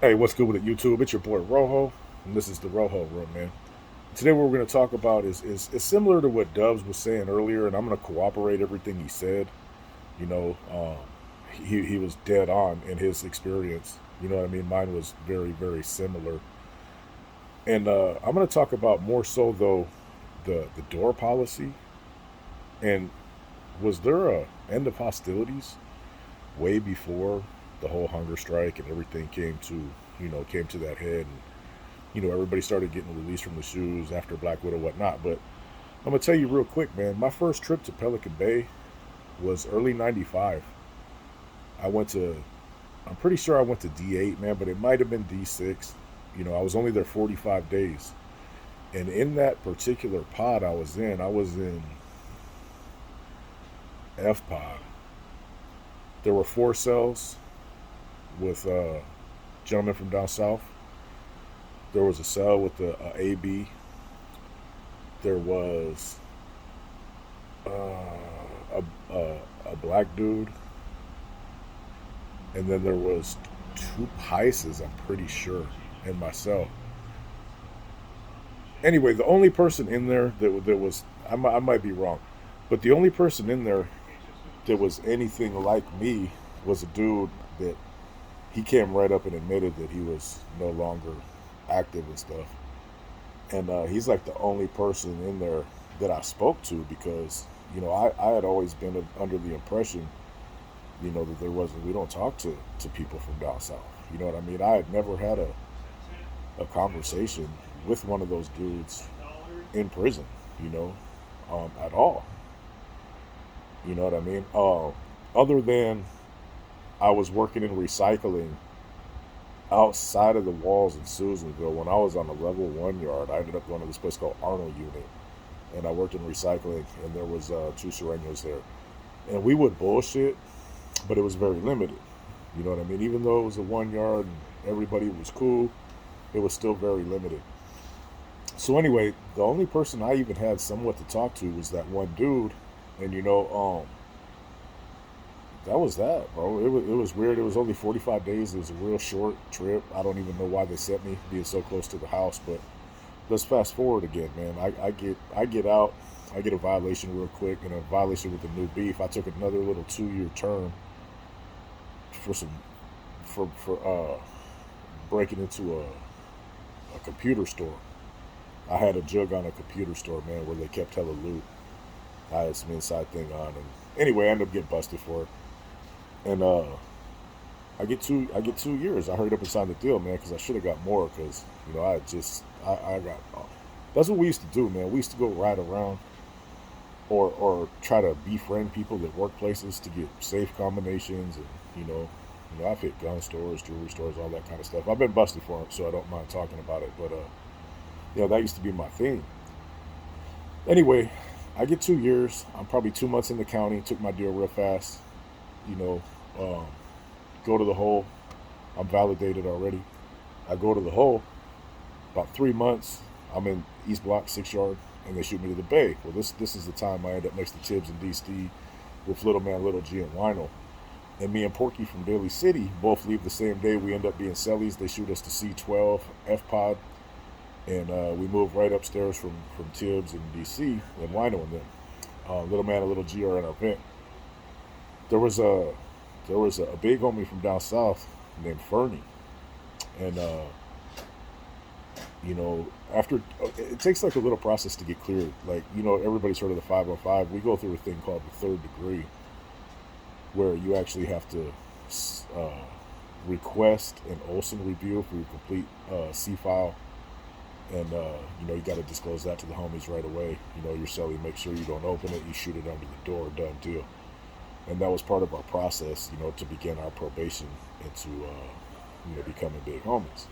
Hey, what's good with it, YouTube? It's your boy Rojo, and this is the Rojo Room, man. Today, what we're going to talk about is similar to what Dubs was saying earlier, and I'm going to cooperate everything he said. You know, he was dead on in his experience. You know what I mean? Mine was very similar, and I'm going to talk about more so though the door policy. And was there a end of hostilities way before the whole hunger strike and everything came to that head? And everybody started getting released from the shoes after Black Widow, whatnot. But I'm gonna tell you real quick, man. My first trip to Pelican Bay was early '95. I went to, I'm pretty sure I went to D8, man, but it might have been D6. I was only there 45 days, and in that particular pod I was in F pod. There were 4 cells with gentlemen from down south. There was a cell with the AB. There was a black dude, and then there was 2 Pisces, I'm pretty sure, and myself. Anyway, the only person in there that was I might be wrong, but the only person in there that was anything like me was a dude that he came right up and admitted that he was no longer active and stuff. And he's like the only person in there that I spoke to because I had always been under the impression that there wasn't we don't talk to people from down south. You know what I mean? I had never had a conversation with one of those dudes in prison, at all. You know what I mean? Other than I was working in recycling outside of the walls in Susanville when I was on the level 1 yard. I ended up going to this place called Arnold Unit, and I worked in recycling, and there was 2 Serenos there, and we would bullshit, but it was very limited. You know what I mean? Even though it was a 1 yard and everybody was cool, it was still very limited. So anyway, the only person I even had somewhat to talk to was that one dude, and that was that, bro. It was weird. It was only 45 days. It was a real short trip. I don't even know why they sent me being so close to the house. But let's fast forward again, man. I get out. I get a violation real quick and a violation with the new beef. I took another little 2 year term for some for breaking into a computer store. I had a jug on a computer store, man, where they kept hella loot. I had some inside thing on, and anyway, I ended up getting busted for it. And I get 2 years. I hurried up and signed the deal, man, because I should have got more. Because I got. That's what we used to do, man. We used to go ride around or try to befriend people at workplaces to get safe combinations, and I've hit gun stores, jewelry stores, all that kind of stuff. I've been busted for it, so I don't mind talking about it. But that used to be my thing. Anyway, I get 2 years. I'm probably 2 months in the county. Took my deal real fast. You know, um, go to the hole. I'm validated already. I go to the hole. About 3 months, I'm in East Block 6 yard, and they shoot me to the Bay. Well, this is the time I end up next to Tibbs and DC with Little Man, Little G, and Wino. And me and Porky from Daly City both leave the same day. We end up being cellies. They shoot us to C12 F Pod, and we move right upstairs from Tibbs and DC and Wino and them. Little Man and Little G are in our vent. There was a big homie from down south named Fernie, and after it takes like a little process to get cleared. Like everybody's heard of the 505. We go through a thing called the third degree, where you actually have to uh, request an Olson review for your complete C file, and you got to disclose that to the homies right away. Your cellie, make sure you don't open it. You shoot it under the door. Done deal. And that was part of our process, to begin our probation into becoming big homies.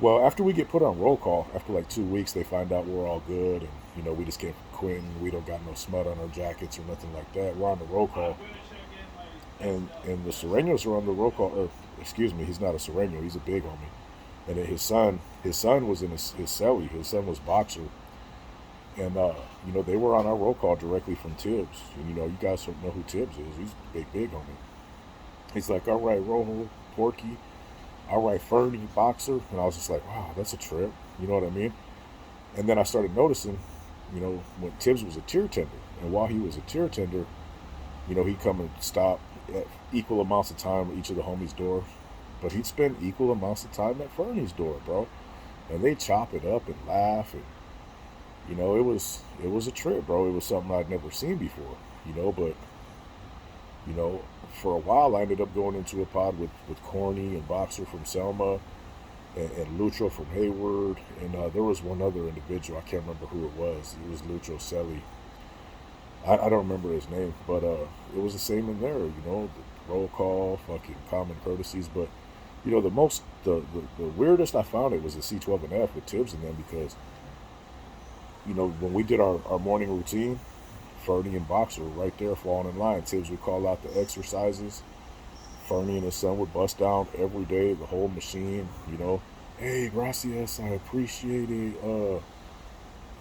Well, after we get put on roll call, after like 2 weeks, they find out we're all good, and we just came from Quentin. We don't got no smut on our jackets or nothing like that. We're on the roll call, and the Serenos are on the roll call. Or excuse me, he's not a Sereno. He's a big homie, and then his son was in his celly. His son was boxer, and they were on our roll call directly from Tibbs. And, you guys don't know who Tibbs is. He's a big homie. He's like, all right, Rojo, Porky, all right, Fernie, boxer. And I was just like, wow, that's a trip. You know what I mean? And then I started noticing, when Tibbs was a tier tender. And while he was a tier tender, he'd come and stop at equal amounts of time at each of the homies' door. But he'd spend equal amounts of time at Fernie's door, bro. And they chop it up and laugh. And, it was a trip, bro. It was something I'd never seen before, but, you know, for a while I ended up going into a pod with Corny and Boxer from Selma and Lucho from Hayward, and there was one other individual. I can't remember who it was. It was Lucho Selly. I don't remember his name, but it was the same in there. The roll call, fucking common courtesies. But the weirdest I found it was the C12 and F with Tibbs and them because when we did our morning routine, Fernie and Boxer were right there falling in line. Tibbs would call out the exercises. Fernie and his son would bust down every day, the whole machine, Hey, gracias, I appreciate it.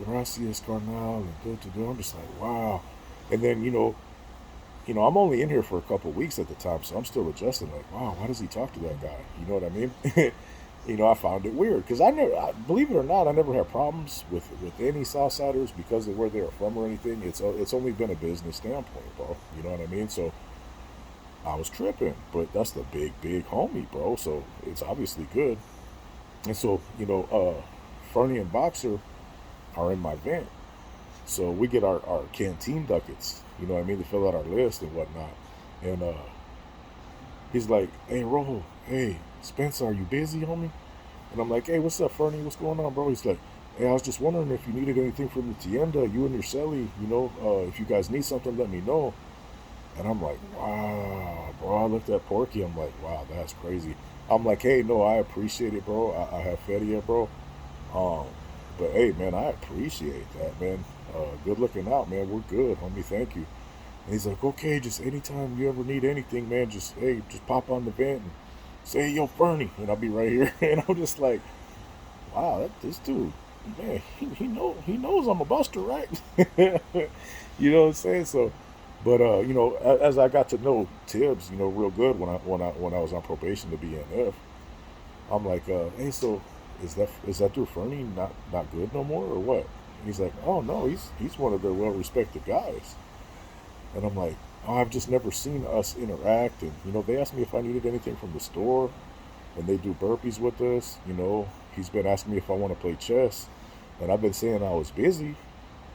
Gracias, carnal. And I'm just like, wow. And then, I'm only in here for a couple of weeks at the time, so I'm still adjusting. Like, wow, why does he talk to that guy? You know what I mean? I found it weird because believe it or not, I never had problems with any Southsiders because of where they were from or anything. It's only been a business standpoint, bro. You know what I mean? So I was tripping, but that's the big homie, bro. So it's obviously good. And so Fernie and Boxer are in my van, so we get our canteen ducats. You know what I mean? To fill out our list and whatnot. And he's like, "Hey, Rojo, hey, Spencer, are you busy, homie?" And I'm like, "Hey, what's up, Fernie? What's going on, bro?" He's like, "Hey, I was just wondering if you needed anything from the tienda, you and your celly, if you guys need something, let me know." And I'm like, "Wow, bro." I looked at Porky. I'm like, "Wow, that's crazy." I'm like, "Hey, no, I appreciate it, bro. I have feria, bro. Um, but hey, man, I appreciate that, man. Good looking out, man. We're good, homie. Thank you." And he's like, "Okay, just anytime you ever need anything, man, just pop on the vent and say, yo, Fernie, and I'll be right here." And I'm just like, wow, this dude, man, he knows I'm a buster, right? You know what I'm saying? So, but as I got to know Tibbs, real good when I was on probation to be NF, I'm like, hey, so is that dude Fernie not good no more or what? And he's like, oh no, he's one of their well respected guys. And I'm like, oh, I've just never seen us interact. And they asked me if I needed anything from the store, and they do burpees with us. He's been asking me if I want to play chess, and I've been saying I was busy,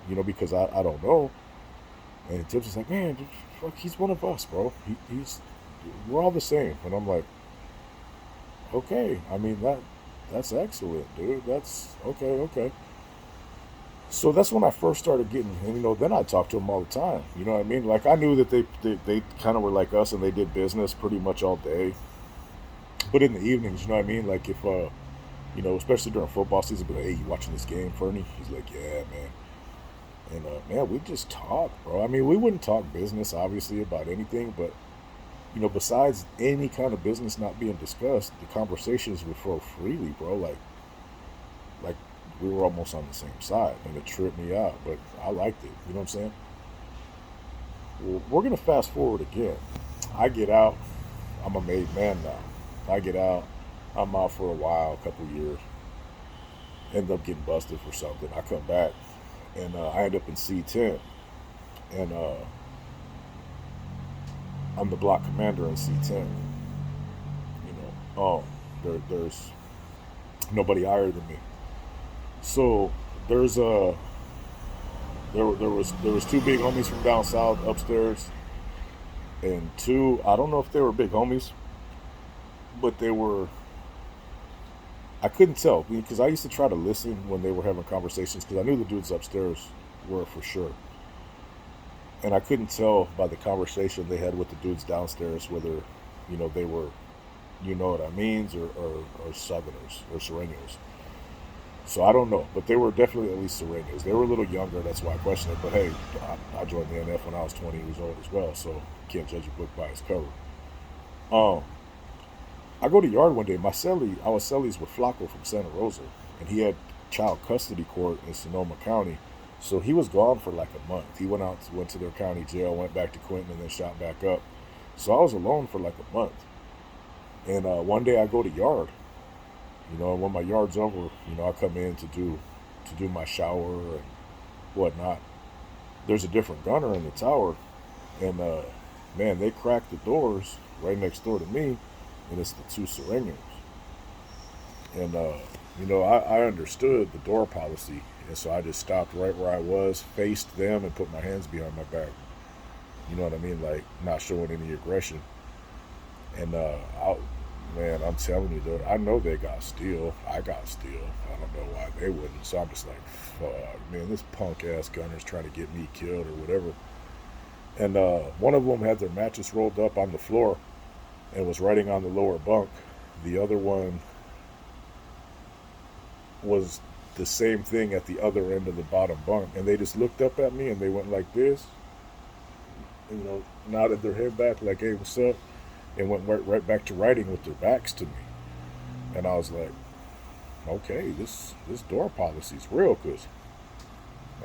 because I don't know. And Tibbs is like, man, fuck, he's one of us, bro. We're all the same. And I'm like, okay, I mean that's excellent, dude. That's okay. So that's when I first started getting, and then I talked to them all the time. You know what I mean? Like I knew that they kind of were like us, and they did business pretty much all day. But in the evenings, you know what I mean? Like if especially during football season, be like, hey, you watching this game, Fernie? He's like, yeah, man. And man, we just talk, bro. I mean, we wouldn't talk business, obviously, about anything, but besides any kind of business not being discussed, the conversations would flow freely, bro. Like we were almost on the same side, and it tripped me out, but I liked it. You know what I'm saying? Well, we're gonna fast forward again. I get out. I'm a made man now. I get out. I'm out for a while, a couple years. End up getting busted for something. I come back, and I end up in C10, and I'm the block commander in C10. There's nobody higher than me. So there's there was two big homies from down south upstairs, and two, I don't know if they were big homies, but they were. I couldn't tell because I used to try to listen when they were having conversations because I knew the dudes upstairs were for sure, and I couldn't tell by the conversation they had with the dudes downstairs whether they were, what I mean, or Southerners or Sureños. So I don't know, but they were definitely at least Sureños. They were a little younger, that's why I questioned it. But hey, I joined the NF when I was 20 years old as well, so can't judge a book by its cover. Um, I go to yard one day. I was cellies with Flacco from Santa Rosa, and he had child custody court in Sonoma County, so he was gone for like a month. He went to their county jail, went back to Quentin, and then shot back up. So I was alone for like a month, And one day I go to yard, and when my yard's over, I come in to do my shower and whatnot. There's a different gunner in the tower, and man, they cracked the doors right next door to me, and it's the two Serenios. And I understood the door policy, and so I just stopped right where I was, faced them, and put my hands behind my back. You know what I mean? Like not showing any aggression. And man, I'm telling you, dude, I know they got steel. I got steel. I don't know why they wouldn't. So I'm just like, fuck, man, this punk ass gunner's trying to get me killed or whatever. And one of them had their mattress rolled up on the floor and was writing on the lower bunk. The other one was the same thing at the other end of the bottom bunk. And they just looked up at me and they went like this, nodded their head back like, hey, what's up? And went right back to writing with their backs to me. And I was like, okay, this door policy's real, because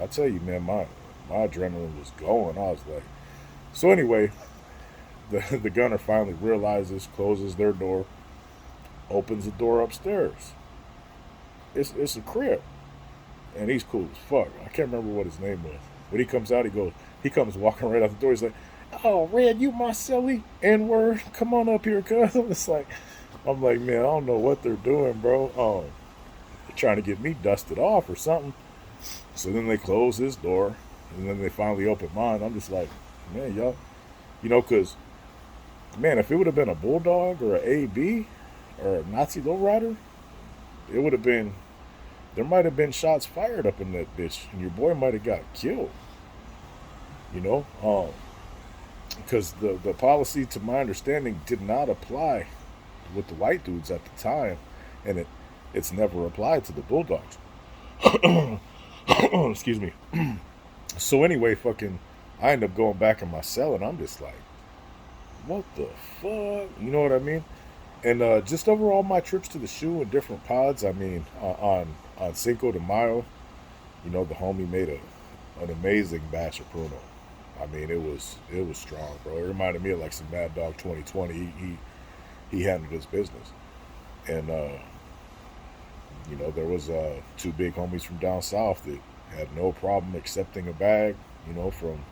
I tell you, man, my adrenaline was going. I was like, so anyway, the gunner finally realizes, closes their door, opens the door upstairs. It's a crib, and he's cool as fuck. I can't remember what his name was, but he comes out. He comes walking right out the door. He's like, "Oh, Red, you my silly N word. Come on up here, cuz." I'm like, man, I don't know what they're doing, bro. They're trying to get me dusted off or something. So then they close his door, and then they finally open mine. I'm just like, man, y'all, because man, if it would have been a bulldog or an AB or a Nazi lowrider, it would have been. There might have been shots fired up in that bitch, and your boy might have got killed. You know, because the policy, to my understanding, did not apply with the white dudes at the time, and it's never applied to the bulldogs. Excuse me. So anyway, I end up going back in my cell, and I'm just like, what the fuck? You know what I mean? And just over all my trips to the S.H.U and different pods, I mean, on Cinco de Mayo, the homie made an amazing batch of Pruno. I mean, it was strong, bro. It reminded me of like some Mad Dog 2020. He handled his business, and there was two big homies from down south that had no problem accepting a bag, from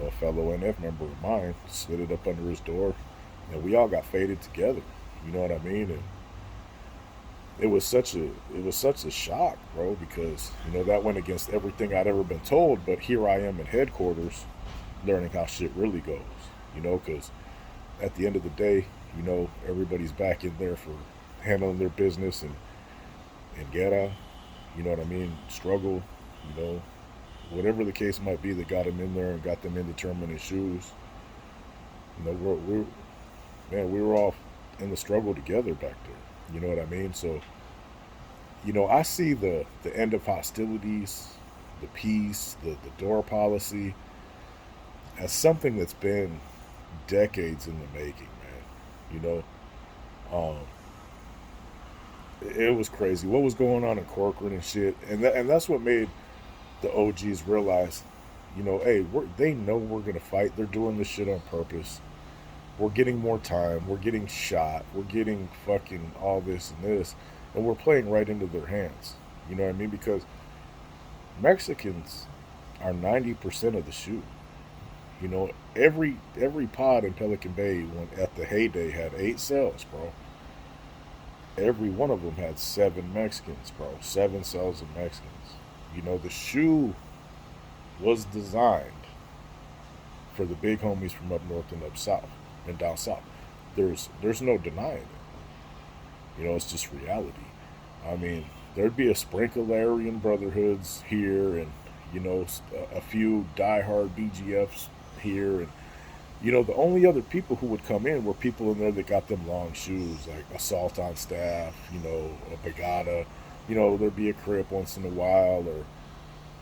a fellow NF member of mine, slid it up under his door, and we all got faded together. You know what I mean? And it was such a shock, bro, because that went against everything I'd ever been told. But here I am in headquarters, learning how shit really goes. Because at the end of the day, everybody's back in there for handling their business and guerra. You know what I mean? Struggle. Whatever the case might be that got them in there and got them indeterminate shoes. We were all in the struggle together back there. You know what I mean? So, I see the end of hostilities, the peace, the door policy as something that's been decades in the making, man. Um, it was crazy what was going on in Corcoran and shit, and that's what made the OGs realize, hey, they know we're gonna fight. They're doing this shit on purpose. We're getting more time. We're getting shot. We're getting fucking all this and this, and we're playing right into their hands. You know what I mean? Because Mexicans are 90% of the shoot. Every pod in Pelican Bay, when at the heyday, had 8 cells, bro. Every one of them had 7 Mexicans, bro. 7 cells of Mexicans. The S.H.U was designed for the big homies from up north and up south and down south. There's no denying it. It's just reality. I mean, there'd be a sprinkle of Aryan brotherhoods here, and a few diehard BGFs here, and the only other people who would come in were people in there that got them long shoes, like assault on staff, a Bagada. There'd be a Crip once in a while, or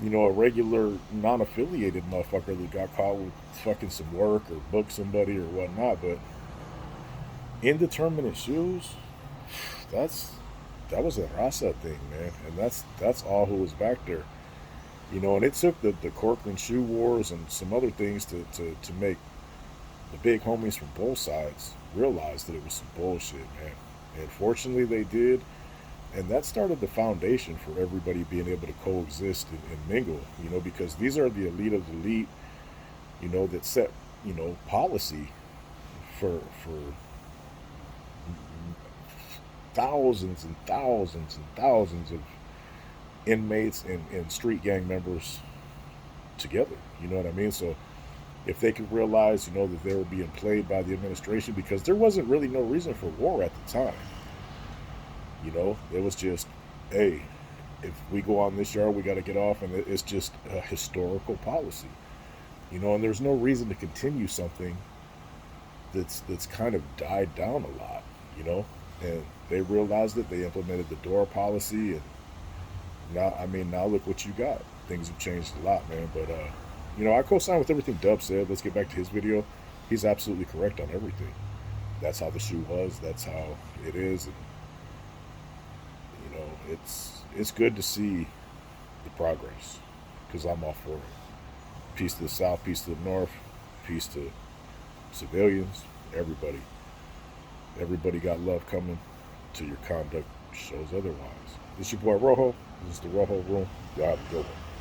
a regular non-affiliated motherfucker that got caught with fucking some work or booked somebody or whatnot. But indeterminate shoes, that was a Rasa thing, man, and that's all who was back there. And it took the Corcoran shoe wars and some other things to make the big homies from both sides, realized that it was some bullshit, man. And fortunately, they did, and that started the foundation for everybody being able to coexist and mingle. You know, because these are the elite of the elite. You know, that set policy for thousands and thousands and thousands of inmates and street gang members together. You know what I mean? So if they could realize, that they were being played by the administration, because there wasn't really no reason for war at the time. It was just, hey, if we go on this yard, we got to get off, and it's just a historical policy. And there's no reason to continue something that's kind of died down a lot. And they realized it. They implemented the door policy, and now look what you got. Things have changed a lot, man. But I co-sign with everything Dub said. Let's get back to his video. He's absolutely correct on everything. That's how the S.H.U was. That's how it is. And, it's good to see the progress, because I'm all for it. Peace to the South, peace to the North, peace to civilians, everybody. Everybody got love coming till your conduct shows otherwise. This is your boy Rojo. This is the Rojo Room. Y'all have a good one.